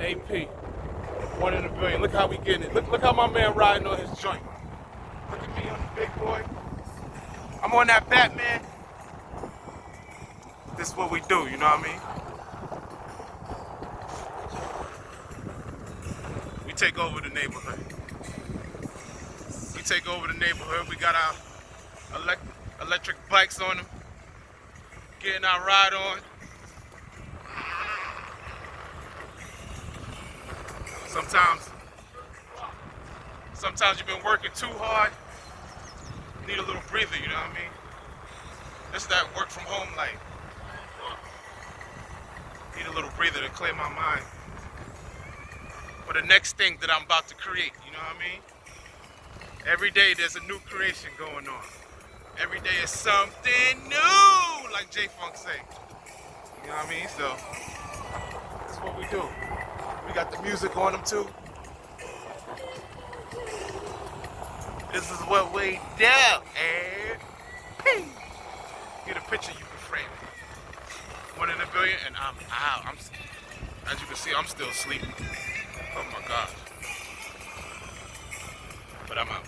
AP, 1 in a billion. Look how we getting it. Look how my man riding on his joint. Look at me, I'm the big boy. I'm on that Batman. This is what we do, you know what I mean? We take over the neighborhood. We take over the neighborhood. We got our electric bikes on them. Getting our ride on. Sometimes you've been working too hard. You need a little breather, you know what I mean? This is that work from home life. Need a little breather to clear my mind for the next thing that I'm about to create, you know what I mean? Every day there's a new creation going on. Every day is something new, like J-Funk say. You know what I mean? So, that's what we do. We got the music on them too. This is what we do, and get a picture, you can frame it. 1 in a billion, and I'm out. As you can see, I'm still sleeping. Oh my gosh. But I'm out.